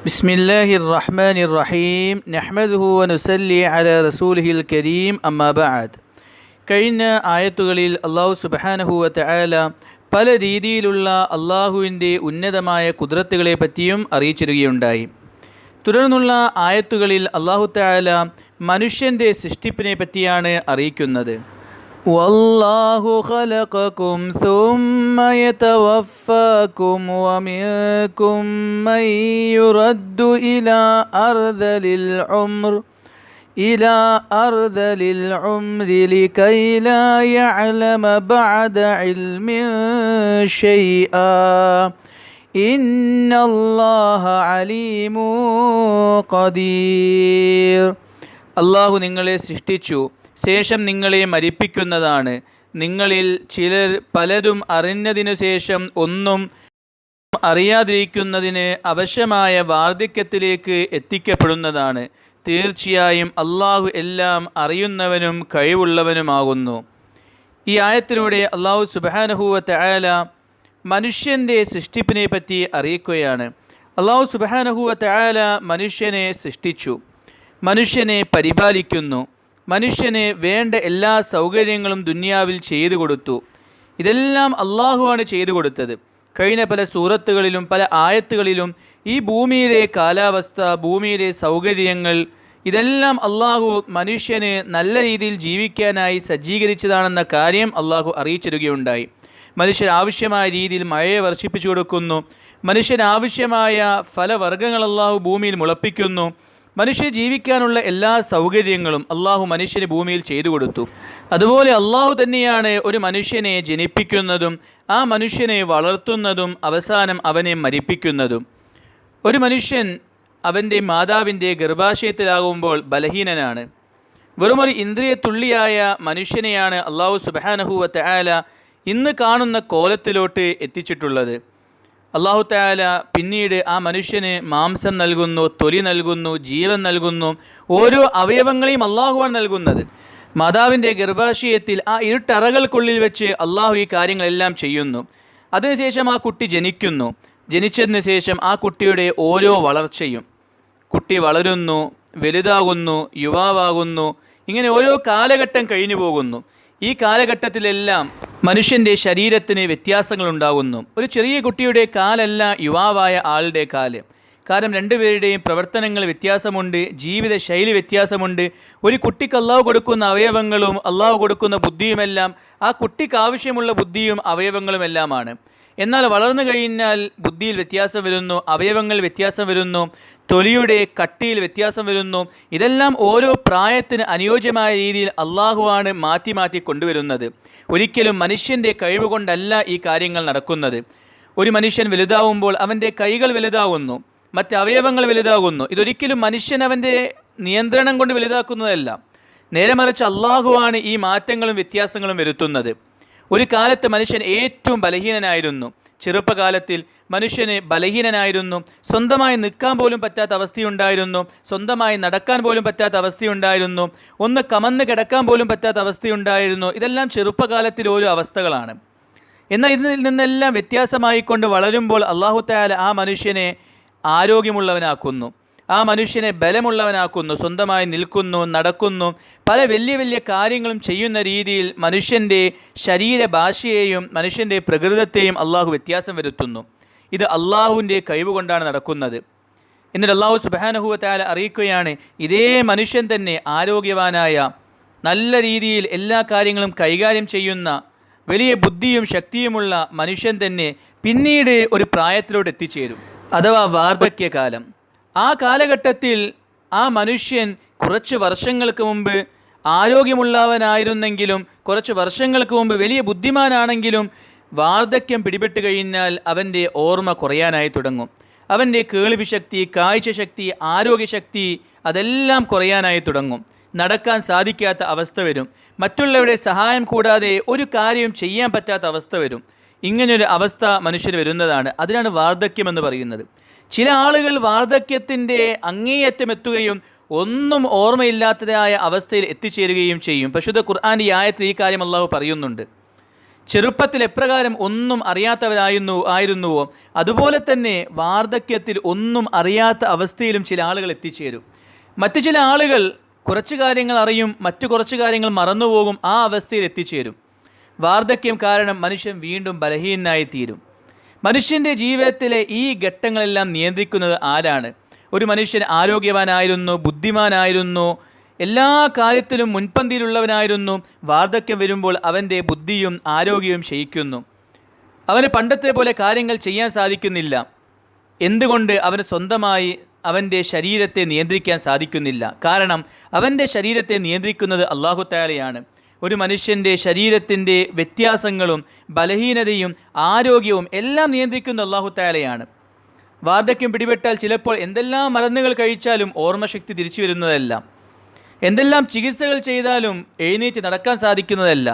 ബിസ്മില്ലാഹിർ റഹ്മാനിർ റഹീം നഹ്മദുഹു വനുസല്ലി അലാ റസൂലിഹിൽ കരീം അമ്മാ ബഅദ്. കഴിഞ്ഞ ആയത്തുകളിൽ അല്ലാഹു സുബ്ഹാനഹു വ തആല പല രീതിയിലുള്ള അള്ളാഹുവിൻ്റെ ഉന്നതമായ കുദ്റത്തുകളെ പറ്റിയും അറിയിച്ചിരുകയുണ്ടായി. തുടർന്നുള്ള ആയത്തുകളിൽ അല്ലാഹു തആല മനുഷ്യൻ്റെ സൃഷ്ടിപ്പിനെ പറ്റിയാണ് അറിയിക്കുന്നത്. വല്ലാഹു ഖലഖകും സുമ്മ യതവഫാകും വമിൻകും മൻ യുറദ്ദു ഇലാ അർദലിൽ ഉംരി ലകൈ ലാ യഅലമ ബഅദ ഇൽമിൻ ശൈആ ഇന്നല്ലാഹ അലീമുൻ ഖദീർ. അല്ലാഹു നിങ്ങളെ സൃഷ്ടിച്ചു, ശേഷം നിങ്ങളെ മരിപ്പിക്കുന്നതാണ്. നിങ്ങളിൽ ചിലർ പലതും അറിഞ്ഞതിനു ശേഷം ഒന്നും അറിയാതിരിക്കുന്നതിന് അവശ്യമായ വാർദ്ധക്യത്തിലേക്ക് എത്തിക്കപ്പെടുന്നതാണ്. തീർച്ചയായും അള്ളാഹു എല്ലാം അറിയുന്നവനും കഴിവുള്ളവനുമാകുന്നു. ഈ ആയത്തിലൂടെ അള്ളാഹു സുബ്ഹാനഹു വ തആല മനുഷ്യൻ്റെ സൃഷ്ടിപ്പിനെ പറ്റി അറിയിക്കുകയാണ്. അള്ളാഹു സുബ്ഹാനഹു വ തആല മനുഷ്യനെ സൃഷ്ടിച്ചു, മനുഷ്യനെ പരിപാലിക്കുന്നു, മനുഷ്യന് വേണ്ട എല്ലാ സൗകര്യങ്ങളും ദുനിയാവിൽ ചെയ്തു കൊടുത്തു. ഇതെല്ലാം അള്ളാഹുവാണ് ചെയ്തു കൊടുത്തത്. കഴിഞ്ഞ പല സൂറത്തുകളിലും പല ആയത്തുകളിലും ഈ ഭൂമിയിലെ കാലാവസ്ഥ, ഭൂമിയിലെ സൗകര്യങ്ങൾ, ഇതെല്ലാം അള്ളാഹു മനുഷ്യന് നല്ല രീതിയിൽ ജീവിക്കാനായി സജ്ജീകരിച്ചതാണെന്ന കാര്യം അള്ളാഹു അറിയിച്ചിരുകയുണ്ടായി. മനുഷ്യന് ആവശ്യമായ രീതിയിൽ മഴയെ വർഷിപ്പിച്ചു കൊടുക്കുന്നു, മനുഷ്യന് ആവശ്യമായ ഫലവർഗ്ഗങ്ങൾ അള്ളാഹു ഭൂമിയിൽ മുളപ്പിക്കുന്നു. മനുഷ്യ ജീവിക്കാനുള്ള എല്ലാ സൗകര്യങ്ങളും അള്ളാഹു മനുഷ്യന് ഭൂമിയിൽ ചെയ്തു കൊടുത്തു. അതുപോലെ അള്ളാഹു തന്നെയാണ് ഒരു മനുഷ്യനെ ജനിപ്പിക്കുന്നതും ആ മനുഷ്യനെ വളർത്തുന്നതും അവസാനം അവനെ മരിപ്പിക്കുന്നതും. ഒരു മനുഷ്യൻ അവൻ്റെ മാതാവിൻ്റെ ഗർഭാശയത്തിലാകുമ്പോൾ ബലഹീനനാണ്. വെറുമൊരു ഇന്ദ്രിയത്തുള്ളിയായ മനുഷ്യനെയാണ് അള്ളാഹു സുബ്ഹാനഹു വ തആല ഇന്ന് കാണുന്ന കോലത്തിലോട്ട് എത്തിച്ചിട്ടുള്ളത്. അല്ലാഹു തആല പിന്നീട് ആ മനുഷ്യന് മാംസം നൽകുന്നു, തൊലി നൽകുന്നു, ജീവൻ നൽകുന്നു. ഓരോ അവയവങ്ങളെയും അള്ളാഹുവാണ് നൽകുന്നത്. മാതാവിൻ്റെ ഗർഭാശയത്തിൽ ആ ഇരുട്ടറകൾക്കുള്ളിൽ വെച്ച് അള്ളാഹു ഈ കാര്യങ്ങളെല്ലാം ചെയ്യുന്നു. അതിനുശേഷം ആ കുട്ടി ജനിക്കുന്നു. ജനിച്ചതിന് ശേഷം ആ കുട്ടിയുടെ ഓരോ വളർച്ചയും, കുട്ടി വളരുന്നു, വലുതാകുന്നു, യുവാവാകുന്നു, ഇങ്ങനെ ഓരോ കാലഘട്ടം കഴിഞ്ഞു പോകുന്നു. ഈ കാലഘട്ടത്തിലെല്ലാം മനുഷ്യൻ്റെ ശരീരത്തിന് വ്യത്യാസങ്ങളുണ്ടാകുന്നു. ഒരു ചെറിയ കുട്ടിയുടെ കാലല്ല യുവാവായ ആളുടെ കാല്. കാരണം രണ്ടുപേരുടെയും പ്രവർത്തനങ്ങൾ വ്യത്യാസമുണ്ട്, ജീവിത ശൈലി വ്യത്യാസമുണ്ട്. ഒരു കുട്ടിക്ക് അള്ളാഹു കൊടുക്കുന്ന അവയവങ്ങളും അള്ളാഹു കൊടുക്കുന്ന ബുദ്ധിയുമെല്ലാം ആ കുട്ടിക്ക് ആവശ്യമുള്ള ബുദ്ധിയും അവയവങ്ങളുമെല്ലാമാണ്. എന്നാൽ വളർന്നു കഴിഞ്ഞാൽ ബുദ്ധിയിൽ വ്യത്യാസം വരുന്നു, അവയവങ്ങൾ വ്യത്യാസം വരുന്നു, തൊലിയുടെ കട്ടിയിൽ വ്യത്യാസം വരുന്നു. ഇതെല്ലാം ഓരോ പ്രായത്തിന് അനുയോജ്യമായ രീതിയിൽ അള്ളാഹുവാണ് മാറ്റി മാറ്റി കൊണ്ടുവരുന്നത്. ഒരിക്കലും മനുഷ്യൻ്റെ കഴിവ് കൊണ്ടല്ല ഈ കാര്യങ്ങൾ നടക്കുന്നത്. ഒരു മനുഷ്യൻ വലുതാവുമ്പോൾ അവൻ്റെ കൈകൾ വലുതാകുന്നു, മറ്റ് അവയവങ്ങൾ വലുതാകുന്നു. ഇതൊരിക്കലും മനുഷ്യൻ അവൻ്റെ നിയന്ത്രണം കൊണ്ട് വലുതാക്കുന്നതല്ല. നേരെ മറിച്ച് അള്ളാഹുവാണ് ഈ മാറ്റങ്ങളും വ്യത്യാസങ്ങളും വരുത്തുന്നത്. ഒരു കാലത്ത് മനുഷ്യൻ ഏറ്റവും ബലഹീനനായിരുന്നു. ചെറുപ്പകാലത്തിൽ മനുഷ്യന് ബലഹീനനായിരുന്നു. സ്വന്തമായി നിൽക്കാൻ പോലും പറ്റാത്ത അവസ്ഥയുണ്ടായിരുന്നു, സ്വന്തമായി നടക്കാൻ പോലും പറ്റാത്ത അവസ്ഥയുണ്ടായിരുന്നു, ഒന്ന് കമന്ന് കിടക്കാൻ പോലും പറ്റാത്ത അവസ്ഥയുണ്ടായിരുന്നു. ഇതെല്ലാം ചെറുപ്പകാലത്തിൽ ഓരോ അവസ്ഥകളാണ്. എന്നാൽ ഇതിൽ നിന്നെല്ലാം വ്യത്യാസമായിക്കൊണ്ട് വളരുമ്പോൾ അല്ലാഹു തആല ആ മനുഷ്യനെ ആരോഗ്യമുള്ളവനാക്കുന്നു, ആ മനുഷ്യനെ ബലമുള്ളവനാക്കുന്നു, സ്വന്തമായി നിൽക്കുന്നു, നടക്കുന്നു, പല വലിയ വലിയ കാര്യങ്ങളും ചെയ്യുന്ന രീതിയിൽ മനുഷ്യൻ്റെ ശരീരഭാഷയെയും മനുഷ്യൻ്റെ പ്രകൃതത്തെയും അള്ളാഹു വ്യത്യാസം വരുത്തുന്നു. ഇത് അള്ളാഹുവിൻ്റെ കഴിവ് കൊണ്ടാണ് നടക്കുന്നത്. എന്നിട്ട് അള്ളാഹു സുബ്ഹാനഹു വ തആല അറിയിക്കുകയാണ്, ഇതേ മനുഷ്യൻ തന്നെ ആരോഗ്യവാനായ, നല്ല രീതിയിൽ എല്ലാ കാര്യങ്ങളും കൈകാര്യം ചെയ്യുന്ന, വലിയ ബുദ്ധിയും ശക്തിയുമുള്ള മനുഷ്യൻ തന്നെ പിന്നീട് ഒരു പ്രായത്തിലോട്ട് എത്തിച്ചേരും, അഥവാ വാർദ്ധക്യകാലം. ആ കാലഘട്ടത്തിൽ ആ മനുഷ്യൻ കുറച്ച് വർഷങ്ങൾക്ക് മുമ്പ് ആരോഗ്യമുള്ളവനായിരുന്നെങ്കിലും, കുറച്ച് വർഷങ്ങൾക്ക് മുമ്പ് വലിയ ബുദ്ധിമാനാണെങ്കിലും വാർദ്ധക്യം പിടിപെട്ട് കഴിഞ്ഞാൽ അവൻ്റെ ഓർമ്മ കുറയാനായി തുടങ്ങും. അവൻ്റെ കേൾവി ശക്തി, കാഴ്ചശക്തി, ആരോഗ്യശക്തി അതെല്ലാം കുറയാനായി തുടങ്ങും. നടക്കാൻ സാധിക്കാത്ത അവസ്ഥ വരും. മറ്റുള്ളവരുടെ സഹായം കൂടാതെ ഒരു കാര്യവും ചെയ്യാൻ പറ്റാത്ത അവസ്ഥ വരും. ഇങ്ങനൊരു അവസ്ഥ മനുഷ്യന് വരുന്നതാണ്. അതിനാണ് വാർദ്ധക്യം എന്ന് പറയുന്നത്. ചില ആളുകൾ വാർദ്ധക്യത്തിൻ്റെ അങ്ങേയറ്റമെത്തുകയും ഒന്നും ഓർമ്മയില്ലാത്തതായ അവസ്ഥയിൽ എത്തിച്ചേരുകയും ചെയ്യും. പരിശുദ്ധ ഖുർആന്റെ ഈ ആയത്തിൽ ഈ കാര്യം അല്ലാഹു പറയുന്നുണ്ട്. ചെറുപ്പത്തിൽ എപ്രകാരം ഒന്നും ആയിരുന്നുവോ അതുപോലെ തന്നെ വാർദ്ധക്യത്തിൽ ഒന്നും അറിയാത്ത അവസ്ഥയിലും ചില ആളുകൾ എത്തിച്ചേരും. മറ്റു ചില ആളുകൾ കുറച്ച് കാര്യങ്ങൾ അറിയും, മറ്റു കുറച്ച് കാര്യങ്ങൾ മറന്നുപോകും, ആ അവസ്ഥയിൽ എത്തിച്ചേരും. വാർദ്ധക്യം കാരണം മനുഷ്യൻ വീണ്ടും ബലഹീനനായി തീരും. മനുഷ്യൻ്റെ ജീവിതത്തിലെ ഈ ഘട്ടങ്ങളെല്ലാം നിയന്ത്രിക്കുന്നത് ആരാണ്? ഒരു മനുഷ്യൻ ആരോഗ്യവാനായിരുന്നു, ബുദ്ധിമാനായിരുന്നു, എല്ലാ കാര്യത്തിലും മുൻപന്തിയിലുള്ളവനായിരുന്നു. വാർദ്ധക്യം വരുമ്പോൾ അവൻ്റെ ബുദ്ധിയും ആരോഗ്യവും ക്ഷയിക്കുന്നു. അവന് പണ്ടത്തെ പോലെ കാര്യങ്ങൾ ചെയ്യാൻ സാധിക്കുന്നില്ല. എന്തുകൊണ്ട്? അവന് സ്വന്തമായി അവൻ്റെ ശരീരത്തെ നിയന്ത്രിക്കാൻ സാധിക്കുന്നില്ല. കാരണം അവൻ്റെ ശരീരത്തെ നിയന്ത്രിക്കുന്നത് അല്ലാഹു തആലയാണ്. ഒരു മനുഷ്യൻ്റെ ശരീരത്തിൻ്റെ വ്യത്യാസങ്ങളും ബലഹീനതയും ആരോഗ്യവും എല്ലാം നിയന്ത്രിക്കുന്ന അല്ലാഹു തആലയാണ്. വാർദ്ധക്യം പിടിപെട്ടാൽ ചിലപ്പോൾ എന്തെല്ലാം മരുന്നുകൾ കഴിച്ചാലും ഓർമ്മശക്തി തിരിച്ചു വരുന്നതല്ല, എന്തെല്ലാം ചികിത്സകൾ ചെയ്താലും എഴുന്നേറ്റ് നടക്കാൻ സാധിക്കുന്നതല്ല.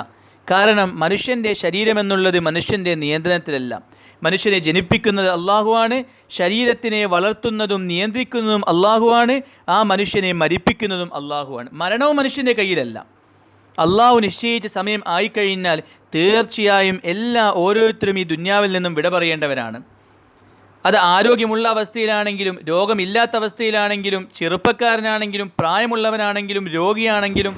കാരണം മനുഷ്യൻ്റെ ശരീരമെന്നുള്ളത് മനുഷ്യൻ്റെ നിയന്ത്രണത്തിലല്ല. മനുഷ്യനെ ജനിപ്പിക്കുന്നത് അല്ലാഹുവാണ്, ശരീരത്തിനെ വളർത്തുന്നതും നിയന്ത്രിക്കുന്നതും അല്ലാഹുവാണ്, ആ മനുഷ്യനെ മരിപ്പിക്കുന്നതും അല്ലാഹുവാണ്. മരണവും മനുഷ്യൻ്റെ കയ്യിലല്ല. അല്ലാഹു നിശ്ചയിച്ച സമയം ആയിക്കഴിഞ്ഞാൽ തീർച്ചയായും ഓരോരുത്തരും ഈ ദുന്യാവിൽ നിന്നും വിട പറയേണ്ടവരാണ്. അത് ആരോഗ്യമുള്ള അവസ്ഥയിലാണെങ്കിലും രോഗമില്ലാത്ത അവസ്ഥയിലാണെങ്കിലും ചെറുപ്പക്കാരനാണെങ്കിലും പ്രായമുള്ളവനാണെങ്കിലും രോഗിയാണെങ്കിലും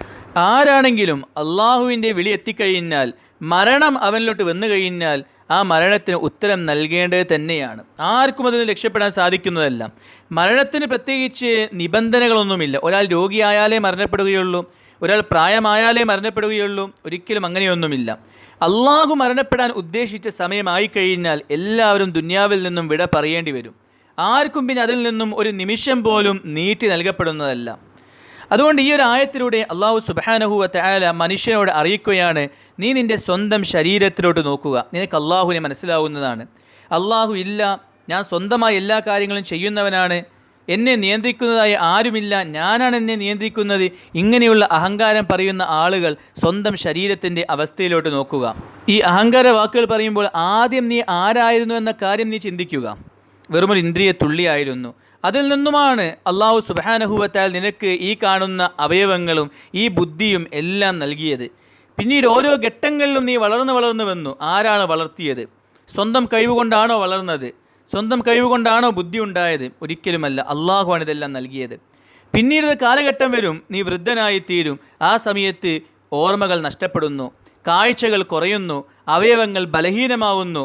ആരാണെങ്കിലും അള്ളാഹുവിൻ്റെ വിളി എത്തിക്കഴിഞ്ഞാൽ, മരണം അവനിലോട്ട് വന്നു കഴിഞ്ഞാൽ ആ മരണത്തിന് ഉത്തരം നൽകേണ്ടത് തന്നെയാണ്. ആർക്കും അതിന് രക്ഷപ്പെടാൻ സാധിക്കുന്നതല്ല. മരണത്തിന് പ്രത്യേകിച്ച് നിബന്ധനകളൊന്നുമില്ല. ഒരാൾ രോഗിയായാലേ മരണപ്പെടുകയുള്ളൂ, ഒരാൾ പ്രായമായാലേ മരണപ്പെടുകയുള്ളൂ. ഒരിക്കലും അങ്ങനെയൊന്നുമില്ല. അള്ളാഹു മരണപ്പെടാൻ ഉദ്ദേശിച്ച സമയമായിക്കഴിഞ്ഞാൽ എല്ലാവരും ദുന്യാവിൽ നിന്നും വിട പറയേണ്ടി വരും. ആർക്കും പിന്നെ അതിൽ നിന്നും ഒരു നിമിഷം പോലും നീട്ടി നൽകപ്പെടുന്നതല്ല. അതുകൊണ്ട് ഈ ഒരു ആയത്തിലൂടെ അല്ലാഹു സുബ്ഹാനഹു വ തആല മനുഷ്യനോട് അറിയിക്കുകയാണ്, നീ നിൻ്റെ സ്വന്തം ശരീരത്തിലോട്ട് നോക്കുക, നിനക്ക് അള്ളാഹുവിനെ മനസ്സിലാവുന്നതാണ്. അള്ളാഹു ഇല്ല, ഞാൻ സ്വന്തമായി എല്ലാ കാര്യങ്ങളും ചെയ്യുന്നവനാണ്, എന്നെ നിയന്ത്രിക്കുന്നതായി ആരുമില്ല, ഞാനാണ് എന്നെ നിയന്ത്രിക്കുന്നത്, ഇങ്ങനെയുള്ള അഹങ്കാരം പറയുന്ന ആളുകൾ സ്വന്തം ശരീരത്തിൻ്റെ അവസ്ഥയിലോട്ട് നോക്കുക. ഈ അഹങ്കാര വാക്കുകൾ പറയുമ്പോൾ ആദ്യം നീ ആരായിരുന്നു എന്ന കാര്യം നീ ചിന്തിക്കുക. വെറുമൊരു ഇന്ദ്രിയ തുള്ളിയായിരുന്നു. അതിൽ നിന്നുമാണ് അല്ലാഹു സുബ്ഹാനഹു വ തആല നിനക്ക് ഈ കാണുന്ന അവയവങ്ങളും ഈ ബുദ്ധിയും എല്ലാം നൽകിയത്. പിന്നീട് ഓരോ ഘട്ടങ്ങളിലും നീ വളർന്നു വന്നു. ആരാണ് വളർത്തിയത്? സ്വന്തം കഴിവുകൊണ്ടാണോ വളർന്നത്? സ്വന്തം കഴിവുകൊണ്ടാണോ ബുദ്ധി ഉണ്ടായത്? ഒരിക്കലുമല്ല. അള്ളാഹുവാണ് ഇതെല്ലാം നൽകിയത്. പിന്നീടൊരു കാലഘട്ടം വരും, നീ വൃദ്ധനായിത്തീരും. ആ സമയത്ത് ഓർമ്മകൾ നഷ്ടപ്പെടുന്നു, കാഴ്ചകൾ കുറയുന്നു, അവയവങ്ങൾ ബലഹീനമാവുന്നു,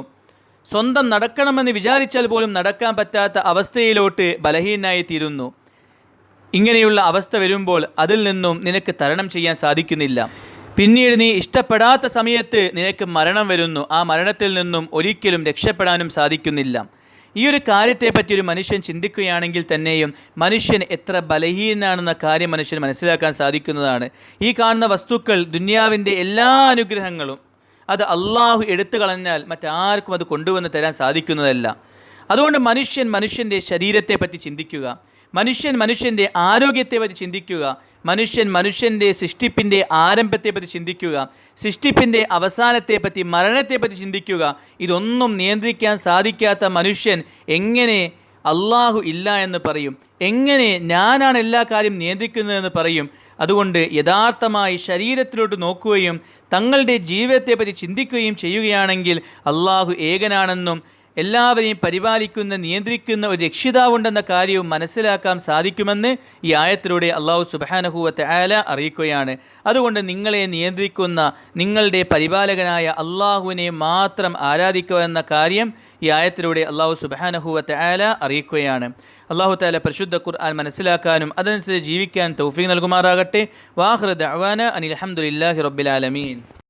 സ്വന്തം നടക്കണമെന്ന് വിചാരിച്ചാൽ പോലും നടക്കാൻ പറ്റാത്ത അവസ്ഥയിലോട്ട് ബലഹീനനായി തീരുന്നു. ഇങ്ങനെയുള്ള അവസ്ഥ വരുമ്പോൾ അതിൽ നിന്നും നിനക്ക് തരണം ചെയ്യാൻ സാധിക്കുന്നില്ല. പിന്നീട് നീ ഇഷ്ടപ്പെടാത്ത സമയത്ത് നിനക്ക് മരണം വരുന്നു. ആ മരണത്തിൽ നിന്നും ഒരിക്കലും രക്ഷപ്പെടാനും സാധിക്കുന്നില്ല. ഈ ഒരു കാര്യത്തെപ്പറ്റി ഒരു മനുഷ്യൻ ചിന്തിക്കുകയാണെങ്കിൽ തന്നെയും മനുഷ്യൻ എത്ര ബലഹീനാണെന്ന കാര്യം മനുഷ്യന് മനസ്സിലാക്കാൻ സാധിക്കുന്നതാണ്. ഈ കാണുന്ന വസ്തുക്കൾ, ദുനിയാവിൻ്റെ എല്ലാ അനുഗ്രഹങ്ങളും അത് അള്ളാഹു എടുത്തു കളഞ്ഞാൽ മറ്റാർക്കും അത് കൊണ്ടുവന്ന് തരാൻ സാധിക്കുന്നതല്ല. അതുകൊണ്ട് മനുഷ്യൻ്റെ ശരീരത്തെപ്പറ്റി ചിന്തിക്കുക, മനുഷ്യൻ്റെ ആരോഗ്യത്തെപ്പറ്റി ചിന്തിക്കുക, മനുഷ്യൻ്റെ സൃഷ്ടിപ്പിൻ്റെ ആരംഭത്തെപ്പറ്റി ചിന്തിക്കുക, സൃഷ്ടിപ്പിൻ്റെ അവസാനത്തെപ്പറ്റി, മരണത്തെപ്പറ്റി ചിന്തിക്കുക. ഇതൊന്നും നിയന്ത്രിക്കാൻ സാധിക്കാത്ത മനുഷ്യൻ എങ്ങനെ അള്ളാഹു ഇല്ല എന്ന് പറയും? എങ്ങനെ ഞാനാണ് എല്ലാ കാര്യം നിയന്ത്രിക്കുന്നതെന്ന് പറയും? അതുകൊണ്ട് യഥാർത്ഥമായി ശരീരത്തിലോട്ട് നോക്കുകയും തങ്ങളുടെ ജീവിതത്തെപ്പറ്റി ചിന്തിക്കുകയും ചെയ്യുകയാണെങ്കിൽ അള്ളാഹു ഏകനാണെന്നും എല്ലാവരെയും പരിപാലിക്കുന്ന, നിയന്ത്രിക്കുന്ന ഒരു രക്ഷിതാവുണ്ടെന്ന കാര്യവും മനസ്സിലാക്കാൻ സാധിക്കുമെന്ന് ഈ ആയത്തിലൂടെ അല്ലാഹു സുബ്ഹാനഹു വ തആല അറിയിക്കുകയാണ്. അതുകൊണ്ട് നിങ്ങളെ നിയന്ത്രിക്കുന്ന നിങ്ങളുടെ പരിപാലകനായ അള്ളാഹുവിനെ മാത്രം ആരാധിക്കുക എന്ന കാര്യം ഈ ആയത്തിലൂടെ അല്ലാഹു സുബ്ഹാനഹു വ തആല അറിയിക്കുകയാണ്. അല്ലാഹു തആല പരിശുദ്ധ ഖുർആൻ മനസ്സിലാക്കാനും അതനുസരിച്ച് ജീവിക്കാൻ തൗഫീഖ് നൽകുമാറാകട്ടെ. വാഖിറു ദഅ്വാന അനിൽ ഹംദുലില്ലാഹി റബ്ബിൽ ആലമീൻ.